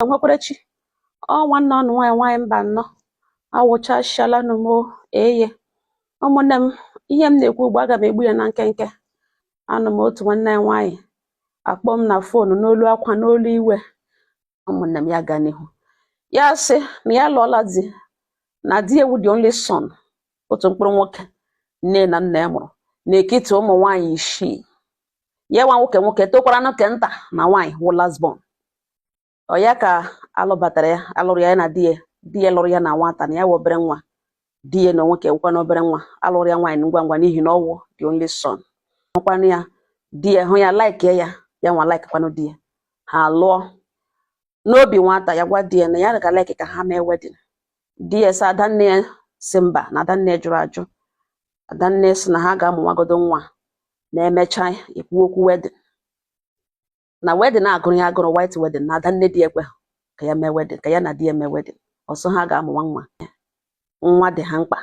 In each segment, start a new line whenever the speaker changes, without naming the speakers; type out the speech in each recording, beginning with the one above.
Enwekwarechi nwanne ọnụ nwaanyị mba nnọọ awụchasịalanụ m eye ụmụnne m, ihe m na-ekwu ugbu aga m egbu ya na nkenke. Anụ m otu nwanne ya nwaanyị akpọ m na foonu n'olu akwa n'olu iwe. Ụmụnne m, ya gaa n'ihu ya sị na ya lụọla di na di ewu the only son, otu mkpụrụ nwoke nne na nna ya mụrụ n'ekiti ụmụ nwaanyị 6. Ya nwa nwoke tokwara nụ ke nta na nwaanyị wụ last born. Ọ ya ka alụbatara ya, alụrụ ya na di ya lụrụ ya na nwata na ya wụ obere nwa. Di ya na nwoke nwekwa na obere nwa, alụrụ ya nwaanyị ngwa ngwa n'ihi na ọ wụ the only son. Ọkwanụ ya di ya hụ ya like ya nwa like kwanụ di ya, ha lụọ. N'obi nwata ya gwa di ya na ya ga like ka ha mee wedding. Di ya sị Adanne ya si mba na Adanne jụrụ ajụ. Adanne sị na ha ga-amụ nwagodo nwa na emecha ekwu okwu wedding. Na wedding agụrụ ya agụrụ white wedding na Adanne di ekwe ka ya mee wedding, ka ya na di ya mee wedding. Ọsọ ha ga-amụ nwa nwa dị ha mkpa.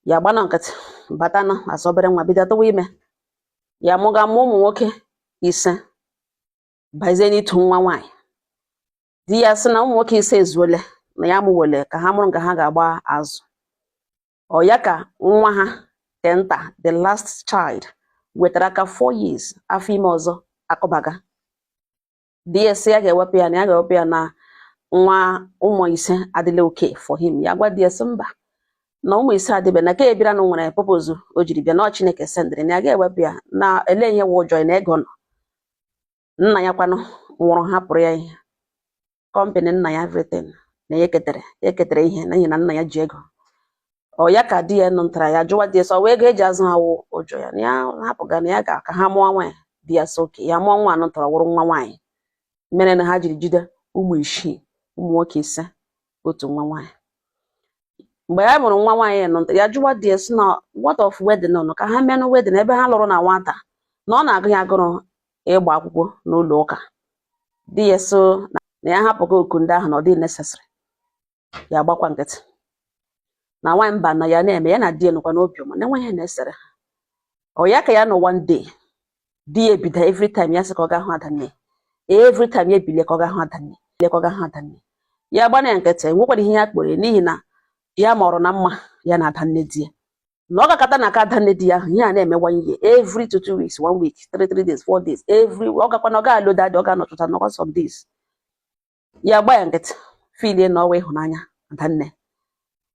Ya gbana nkịtị bata na asọ obere nwa bido tụwa ime. Ya mụga mụ ụmụ nwoke 5 bazie n'ịtụ nwa nwaanyị. Di ya sị na ụmụ nwoke 5 ezuole na ya mụwele ka ha mụrụ nga ha ga-agba azụ. Ọ ya ka nwa ha kenta the last child wetara aka 4 years afọ ime ọzọ akụbaga. Di ya sị ya ga-ewepụ ya na ya ga-ewepụ ya na nwa ụmụ 5 adịla okay for him. Ya gwa di ya sị mba na ụmụ 5 adịbe na ka ebira na nwere purpose o jiri bịa na Chineke sendịrị na ya ga-ewepụ ya na ele ihe wụ ụjọ na ego nọ. Nna ya kwanụ nwụrụ hapụrụ ya ihe company nna ya everything na ya ketere ihe n'ihi na nna ya ji ego. Ọ ya ka di ya nụtara ya jụwa di ya sọ wee ego eji azụ ha wụ ụjọ ya na ya hapụga na ya ga ka ha mụọ nwaanyị. Di ya sị oke ya mụọ nwa nụtara wụrụ nwa nwaanyị mere na ha jiri jide ụmụ 6, ụmụ nwoke 5, otu nwa nwaanyị. Mgbe ya mụrụ nwa nwaanyị nụtara ya jụwa di ya sị na what of wedding nọ ka ha menụ wedding ebe ha lụrụ na nwata na ọ na-agụ ya agụrụ ịgba akwụkwọ n'ụlọ ụka. Di ya sị na ya hapụga oku ndị ahụ na ọ dị necessary. Ya gbakwa nkịtị na nwaanyị mba na ya na-eme ya na di ya nọkwa n'obiọma na enweghị na-esere ha. Ọ ya ka ya nọ one day di ya ebido every time ya sị ka ọ ga hụ Adanne, every time ya ebilie ka ọ ga hụ Adanne, ya gbana ya nkịtị nwekwara ihe ya kpọrọ n'ihi na ya mụrụ na mma ya na Adanne di ya na ọ gakọta na aka Adanne di ya ahụ ihe a na-eme 1 year, every 2 weeks, 1 week, 3 days, 4 days, every ọ gakwa na ọ ga-alụ dadị, ọ ga-anọtụta nọkwa some days. Ya gba ya nkịtị filie na ọwa ịhụnanya Adanne.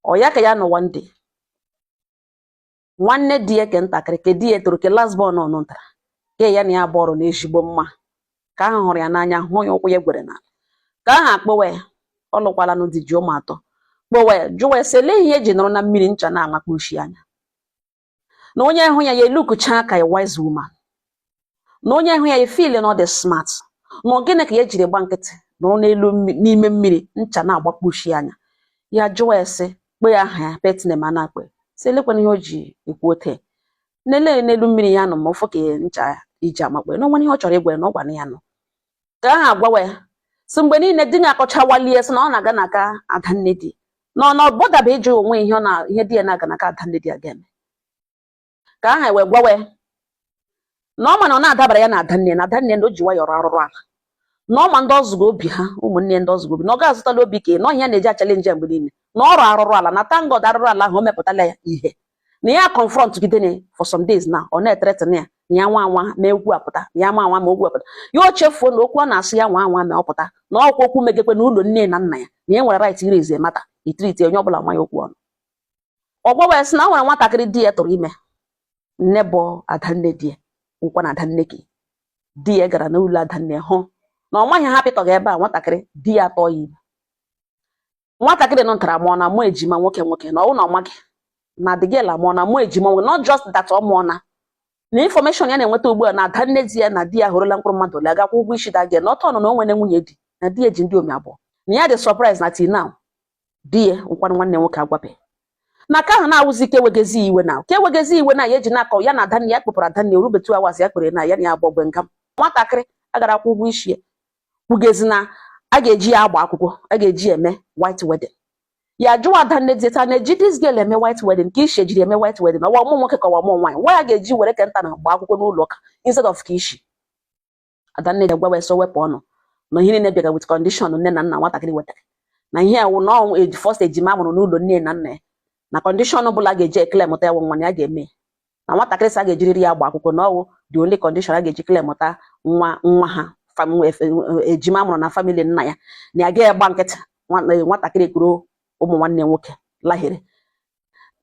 Ọ ya ka ya nọ one day nwanne di ya ke ntakịrị ke di ya toro ke last born ọ nụtara ke ya na ya bọrọ na ezigbo mma ka ahụ hụrụ ya n'anya hụ ya ụkwụ ya gwere na ka ahụ akpọwa ya ọ lụkwala nụ di ji ụmụ 3 kpọwa ya jụwa ya sele ihe eji nọrọ na mmiri ncha na-amakpa ushi anya na onye hụ ya ya elukucha ka a wise woman, na onye hụ ya ya feel na ọ dị smart, na gịnị ka ya jiri gba nkịtị nọrọ n'elu n'ime mmiri ncha na-agbakpa ushi anya. Ya jụwa ya sị kpe ya aha ya petine ma na-akpe sị elekwana ihe o ji ekwu ote nele n'elu mmiri ya nọ ma ụfọ ka ncha iji amakpe na onwere ihe ọ chọrọ ịgwa ya na ọ gwana ya nọ. Ka ahụ agwawa ya sị mgbe niile di ya akọchawalie sị na ọ na-aga n'aka Adanne di na ọ bọdaba ịjụ onwe ihe di ya na-aga n'aka Adanne di aga-eme. Ka ahụ wee gwawa ya na ọ ma na ọ na-adabara ya na Adanne na o ji nwayọọ arụrụ ala na ọ ma ndị ọzụgo obi ha ụmụnne ndị ọzụgo obi na ọ ga-azụtala obi ka na ọhịa na-eji achala nje mgbe niile na ọrụ arụrụ ala na tangod arụrụ ala ahụ o mepụtala ya ihe na ya confront gide for some days na ọ na-eteretin ya na ya nwa anwa ma egwu apụta na ya nwa anwa ma ogwu apụta ya o chefuo na okwu ọ na-asị ya nwa anwa ma ọ pụta na ọkwa okwu megekwe na ụlọ nne na nna ya na ya nwere right ire eze mata itriti onye ọbụla nwa ya okwu ọnụ. Ọ gwawa ya sị na o nwere nwatakịrị di ya tụrụ ime nne bụ Adanne di ya nkwa na Adanne ka di ya gara n'ụlọ Adanne hụ na ọ maghị ha pịtọga ebe a nwatakịrị di ya atọ ya ime. Nwatakịrị nụtara mụọ na mụọ ejima nwoke na ọwụ na ọ maghị na digela mụọ na mụọ ejima nwoke, not just that ọ mụọ na information ya na-enweta ugbu a na Adanne di ya na di ya hụrụla mkpụrụ mmadụ ole agakwa ụgwọ isi dagie na ọtọ nọ na o nwere nwunye di na di ya ji ndị omi abụọ na ya dị surprise na till now di ya nkwanụ nwanne nwoke agwabeghị na ka ahụ na-awụzi ka ewegezi iwe na ya eji na-akọ ya na Adanne ya kpụpụrụ Adanne orubetu awas ya kpere na ya na ya abụọ gbe ngam nwatakịrị agara akwụ ụgwọ isi ya kwugezi na a ga-eji ya agba akwụkwọ, a ga-eji eme white wedding. Ya jụwa Adanne di ta na-eji this girl eme white wedding ka ishi ejiri eme white wedding ọwa ụmụ nwoke ka ọwa ụmụ nwaanyị nwa ya ga-eji were kenta na agba akwụkwọ n'ụlọ ụka instead of ka ishi. Adanne ga-egwa wee so wepụ ọnụ na ihe niile bịara with condition nne na nna nwatakịrị wetara na ihe awụ na first ejima mụrụ n'ụlọ nne na nna ya na condition ọbụla ga-eji eklemụta ya nwa ya ga-eme na nwatakịrị sa ga-ejiriri ya agba akwụkwọ na ọwụ the only condition a ga-eji klemụta nwa ha ejima mụrụ na family nna ya na ya ga-agba nkịtị nwatakịrị kwuru ụmụ nwanne nwoke lahịrị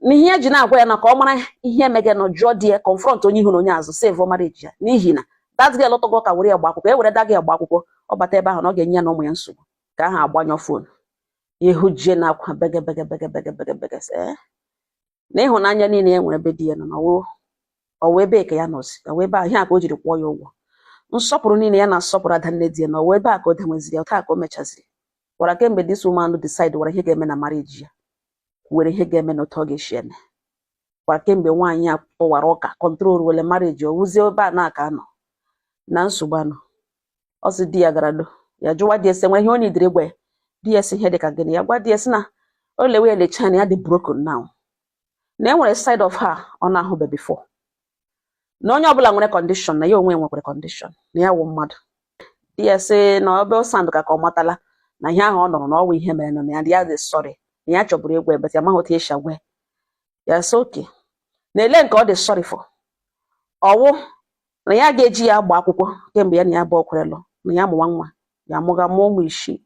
n'ihe eji na-agwa ya na ka ọ mara ihe emege na jụọ di ya confront onye ihu na onye azụ save marriage ya n'ihi na that girl tọgọ ka were ya agba akwụkwọ ewere da gị agba akwụkwọ ọ bata ebe ahụ na ọ ga-enye ya na ụmụ ya nsogbu ka ahụ agbanyọ fon ihu jie na akwa bege na ịhụnanya niile ya nwere ebe di ya nọ ọwụ ebe ka ya nọzi ọwụ ebe ahụ ihe a ka o jiri kwụọ ya ụgwọ nsọpụrụ niile ya na-asọpụrụ Adanne di ya na ọwụ ebe a ka o denweziri ya taa ka o mechaziri gwara kemgbe this woman decide were ihe ga-eme na marriage ya were ihe ga-eme na otu ọ ga-esi eme gwara kemgbe nwaanyị a tụwara ụka control wele marriage o wuzie ebe a na-aka anọ na nsogbu anọ ọ sị di ya gara do ya jụwa di ese nwere ihe onye idiri gwa ya di ya si ihe dị ka gịnị ya gwa di ya si na o lewe elecha na ya dị broken now na enwere side of her ọ na-ahụbe before na onye ọbụla nwere condition na ya onwe nwekwara condition na ya wụ mmadụ di ya sị na ọbe sand ka ọ matala na ihe ahụ ọ nọrọ na ọwụ ihe mere nọ na ya dị sorry na ya chọburu egwu ebe ya maghị otu esi agwa ya sị oke na ele nke ọ dị sorry for ọwụ na ya ga-eji ya agba akwụkwọ kemgbe ya na ya bụ okwerelụ na ya mụwa nwa ya mụga mụọ ụmụ isii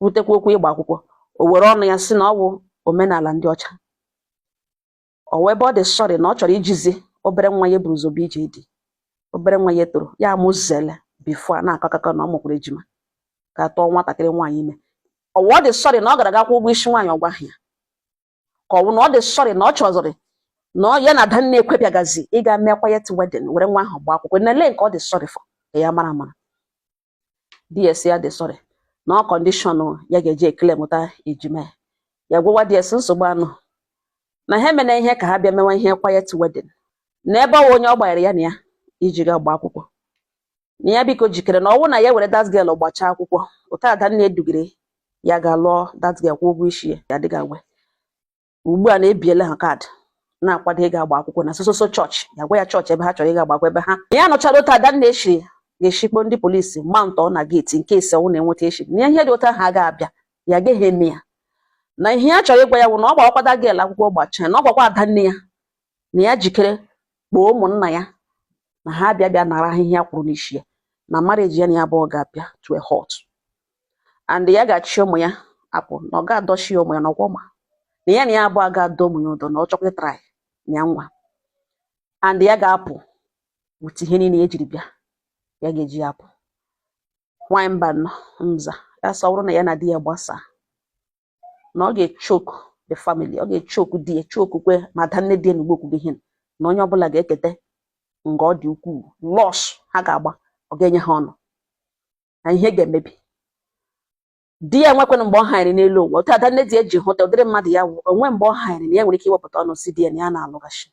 wutekwa okwu ịgba akwụkwọ o were ọnụ ya sị na ọ bụ omenala ndị ọcha ọwụ ebe ọ dị sorry na ọ chọrọ ijizi obere nwa ya buru zobe ije dị obere nwa ya toro ya amụzele bifo a na-akọ akụkọ na ọ mụkwara ejima ka tọọ nwatakịrị nwaanyị ime ọwụ ọ dị sorry na ọ gara gakwa ụgwọ isi nwaanyị ọgwa ya ka ọwụ na ọ dị sorry na ọ chọzọrị na ya na Adanne ekwepịagazi ịga mee quiet wedding were nwa ahụ gbaa akwụkwọ na ele nke ọ dị sorry for ka ya mara amara DS ya dị sorry na ọ condition ya ga-eji eklemụta ejima ya gwawa DS nsogbu anụ na ha emena ihe ka ha bịa mewa ihe quiet wedding na ebe ọ onye ọ gbanyere ya na ya iji ga agba akwụkwọ na ya biko jikere na ọwụ na ya were that girl gbachaa akwụkwọ ụta Adanne edugere ya ga-alụọ that girl kwụ ụgwọ isi ya dịga agwa ugbu a na-ebiele ha kaadị na-akwado ịga agba akwụkwọ na sososo chọọchị ya gwa ya chọọchị ebe ha chọrọ ịga agba akwụkwọ ebe ha ya nọchara otu Adanne eshiri ga-eshikpo ndị polisi ma ntọ na geeti nke ise ọnwụ na-enweta eshiri na ihe dị ụta ha ga-abịa ya gaghị eme ya na ihe ya chọrọ ịgwa ya bụ na ọ gbakwada gel akwụkwọ gbachaa na ọ gwakwa Adanne ya na ya jikere kpọọ ụmụnna ya na ha bịa nara ahịhịa kwuru n'isi ya na marriage ya na ya abụọ ga-abịa to a halt and ya ga-achị ụmụ ya apụ na ọ ga-adọchi ụmụ ya n'ọgwọ ma na ya abụọ ga-adọ ụmụ ya ụdọ na ọ chọkwa try ya nwa and ya ga-apụ wute ihe niile ejiri bịa ya ga-eji apụ nwanyị mba nọ nza ya sọwụrụ na ya na di ya gbasa na ọ ga-echoke the family ọ ga-echoke di ya chokukwe ma Adanne di ya n'ugbo okwu gị na onye ọbụla ga-ekete nga ọ dị ukwuu loss ha ga-agba ọ ga-enye ha ọnụ na ihe ga-emebi di ya nwekwana mgbe ọ hanyere n'elu ụwa otu Adanne di eji hụta ụdịrị mmadụ ya onwe mgbe ọ hanyere na ya nwere ike iwepụta ọnụ si di ya na ya na-alụghachi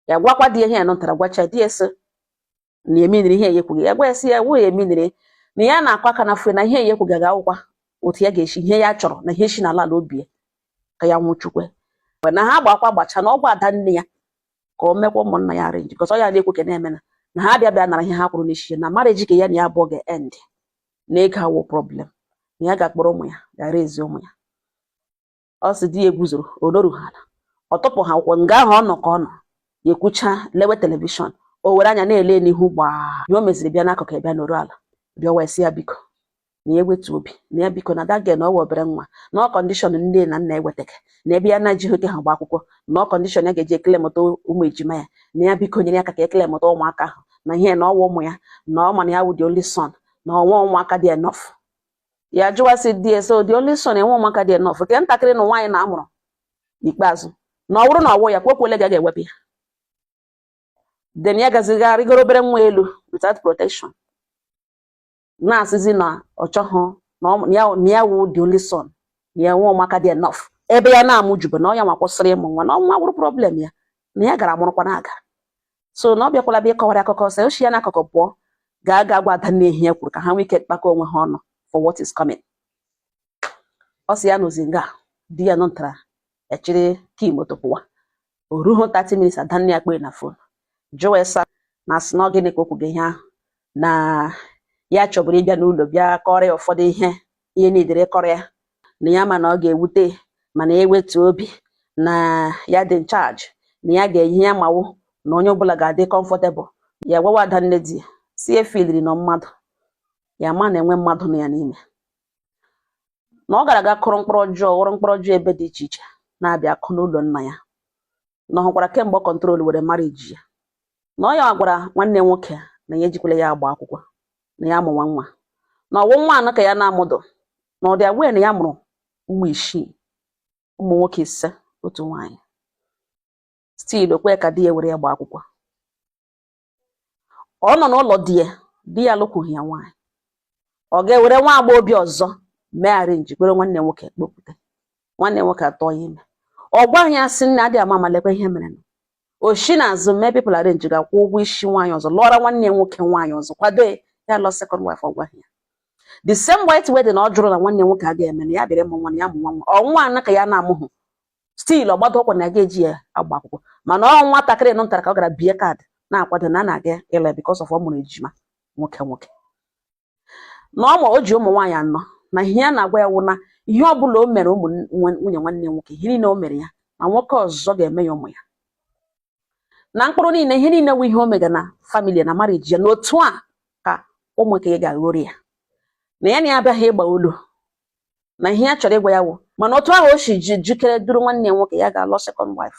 ya gwakwa di ya ihe ya nụtara gwacha di ya sị na eminiri ihe eyekwughị ya gwa ya sị ya nwunye eminiri na ya na-akwa aka na fue na ihe eyekwughị ga-awụkwa otu ya ga-esi ihe ya chọrọ na ihe si n'ala obi ka ya nwụchukwe na ha gbakwa gbacha na ọgwụ Adanne ya ka o mekwa ụmụnna ya arrange because ọ ya na-ekwu ke na-eme na ha bịa nara ihe ha kwuru n'isi na marriage ka ya na ya abụọ ga-end na ego awụ problem na ya ga-akpọrọ ụmụ ya gara ezi ụmụ ya ọ sị di ya eguzoro onoru ha ọ tụpụ ha akwụkwọ nga ahụ ọ nọ ka ọ nọ ya ekwucha lewe telivishọn o were anya na-ele n'ihu gbaa ya o meziri bịa n'akụkụ bịa n'oru ala bịa wee sị ya biko na ya wetu obi na ya biko na that girl na ọ wee obere nwa na ọ kọndishọn nne na nna ewetaghị na ebe ya na-ejighị oke ha gba akwụkwọ na ọ kọndishọn ya ga-eji eklemụta ụmụ ejima ya na ya biko nyere ya aka ka eklemụta ụmụaka ahụ na ihe na ọwa ụmụ ya na ọ ma na ya wụ the only son na ọnwa ụmụaka dị enough ya jụwasị di ya so the only son enwe ụmụaka dị enough ke ntakịrị na nwaanyị na-amụrụ n'ikpeazụ na ọ bụrụ na ọwụ ya kwekwele ga-ewepụ ya then ya gaziga rigoro obere nwa elu without protection na-asịzi na ọ chọghị na ya wụ the only son na ya nwe ụmụaka dị enough ebe ya na-amụ jube na ọ ya nwa kwụsịrị ịmụ nwa na ọnwa wụrụ problem ya na ya gara mụrụkwa na aga so na ọ bịakwala bịa ịkọwara akụkọ sị ochi ya n'akụkụ pụọ ga-aga gwa Adanne ehi ya kwuru ka ha nwee ike kpakọ onwe ha ọnụ for what is coming ọ sị ya n'ozi nga di ya nụtara echiri kii moto pụwa o ruo 30 minutes Adanne ya kpee na fon jụọ esa na asị na ọ gịnị ka o kwuga ihe ahụ na ya chọburu ịbịa n'ụlọ bịa kọrọ ya ụfọdụ ihe niile kọrọ ya na ya ma na ọ ga-ewute mana ewetu obi na ya dị charge na ya ga-eyi ya mawu na onye ọbụla ga-adị comfortable ya gwawa Adanne di si efiliri na mmadụ ya ma na-enwe mmadụ na ya n'ime na ọ gara aga kụrụ mkpụrụ ọjọọ ebe dị iche iche na-abịa akụ n'ụlọ nna ya na ọ hụkwara kemgbe ọ kọntrol were marriage ya na ọ ya gwara nwanne nwoke na ya ejikwala ya agba akwụkwọ na ya amụwa nwa na ọwụ nwa anọ ka ya na-amụdụ na ọ dị agwa na ya mụrụ ụmụ 6 ụmụ nwoke 5 otu nwaanyị still okwe ka di ya were ya gba akwụkwọ ọ nọ n'ụlọ di ya lụkwughị ya nwaanyị ọ ga-ewere nwa agbọghọbịa ọzọ mee arrange kwere nwanne nwoke kpopụta nwanne nwoke atọ ya ime ọ gwaghị ya sị nna adị ama amalekwa ihe mere oshi na azụ mee people arrange ga-akwụ ụgwọ isi nwaanyị ọzọ lụọra nwanne nwoke nwaanyị ọzọ kwado ya lọ second wife ọ gwaghị ya the same white wedding ọ jụrụ na nwanne nwoke a ga-eme na ya bịara mụ nwa ya mụ nwa ọnwa anọ ka ya na-amụhụ still ọ gbado ọkwa na ya ga-eji ya agba akwụkwọ mana ọ nwatakịrị nọ ntara ka ọ gara bie kaadị na-akwado na a na-aga ile because of ọ mụrụ ejima nwoke na ọ ma o ji ụmụ nwaanyị 4 na ihe ya na-agwa ya wụ na ihe ọ bụla o mere ụmụ nwunye nwanne nwoke ihe niile o mere ya na nwoke ọzọ ga-eme ya ụmụ ya na mkpụrụ niile ihe niile wụ ihe o mega na family na marriage ya n'otu a ka ụmụ nke ya ga-aghọrị ya na ya na ya abịaghị ịgba olu na ihe ya chọrọ ịgwa ya wụ mana otu ahụ o si jikere duru nwanne nwoke ya ga-alọ second wife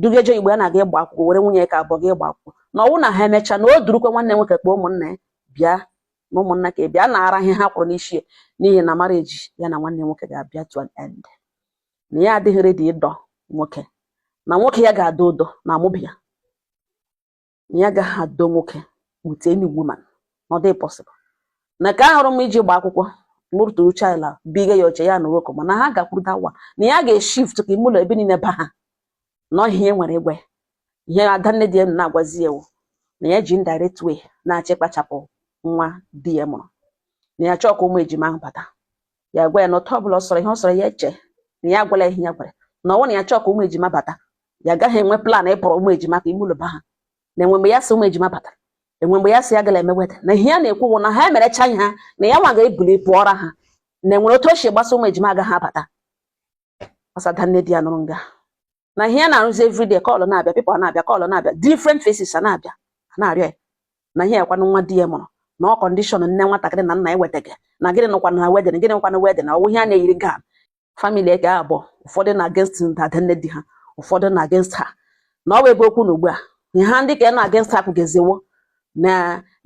dugeje igbe a na-aga ịgba akwụkwọ were nwunye ka abụọ ga ịgba akwụkwọ na ọwụ na ha emechaa na o durukwa nwanne nwoke kpọọ ụmụnna ya bịa na ụmụnna ka bịa na-ara ihe ha kwụrụ n'isi n'ihi na marriage ya na nwanne nwoke ga-abịa to an end na ya adịghị ready ịdọ nwoke na nwoke ya ga-adọ ụdọ na amụbi ya na ya gaghị adọ nwoke with any woman not possible na ka ahụrụ m iji gba akwụkwọ mụrụtụrụ chaịla biga ya oche ya na nwoke mana ha gakwuru dawa na ya ga-eshift ka ime ụlọ ebe niile ba ha na ihe nwere igwe ihe Adanne di ya na-agwazi ya na ya ji indirect way na-achị kpachapụ nwa di ya mụrụ na ya chọọ ka ụmụ ejima ahụ bata ya gwa ya na otu ọbụla ọ sọrọ ihe ọ sọrọ ya eche na ya gwala ihe ya gwara na ọnwụ na ya chọọ ka ụmụ ejima bata ya agaghị enwe plan ịpụrụ ụmụ ejima ka ime ụlọ ba ha na enwe mgbe ya si ụmụ ejima batara enwe mgbe ya si ya gala emeweta na ihe ya na-ekwu na ha emerecha ihe ha na ya nwa ga-ebuli pụọra ha na enwere otu o si gbasa ụmụ ejima agaghị abata Adanne di ya nụrụ nga na ihe ya na-arụzi everyday kọlụ na-abịa people na-abịa kọlụ na-abịa different faces na-abịa na-arịọ ya na ihe yakwanụ nwa di ya mụrụ na ọ kọndishọn nne nwatakịrị na nna ya wetaghị na gịnị nọkwa na wedin gịnị nọkwa na wedin na ọwụ ihe a na-eyiri gaa family ga abụọ ụfọdụ na against Adanne di ha ụfọdụ na against ha na ọ bụ ebe okwu na ugbu a ihe ha ndị ka na against ha kwugeziwo na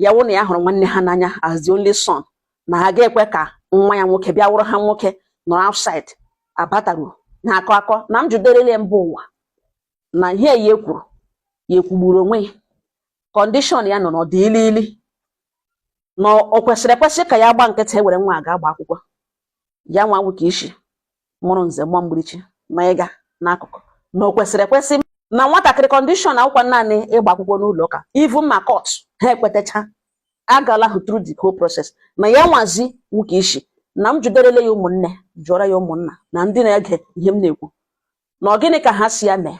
ya wụ na ya hụrụ nwanne ha n'anya as the only son na ha ga-ekwe ka nwa ya nwoke bịa wụrụ ha nwoke nọ outside abataru na akọ na m juderele mbụ ụwa na ihe ya ekwugburu onwe ya kọndishọn ya nọ n'ọdị ili na o kwesịrị ekwesị ka ya gba nkịtị were nwa aga agba akwụkwọ ya nwa nwoke isi mụrụ nze mmụọ mgbirichi na ịga n'akụkụ na o kwesịrị ekwesị na nwatakịrị kọndishọn akwụkwọ naanị ịgba akwụkwọ n'ụlọ ụka even ma court ha ekwetacha agala hụ through the whole process na ya nwazi nwoke isi na m juderele ya ụmụnne jụọra ya ụmụnna na ndị na-ege ihe m na-ekwu na ọ gịnị ka ha si ya mee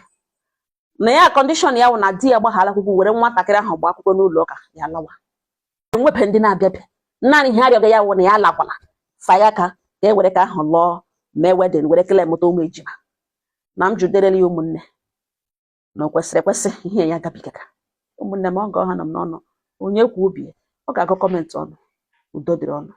na ya kọndishọn ya wụ na di ya gbaghala akwụkwọ were nwatakịrị ahụ gba akwụkwọ n'ụlọ ụka ya lawa enwepe ndị na-abịabịa naanị ihe arịọga ya wụ na ya lakwala faya ka e were ka ahụ lụọ mee wedin were kele mụta ụmụ ejima na m juderele ya ụmụnne na o kwesịrị ekwesị ihe ya gabigaga ụmụnne m ọ ga ọha nọ m n'ọnụ onye kwu obi ọ ga-agụ kọmentị ọnụ udo dịrị ọnụ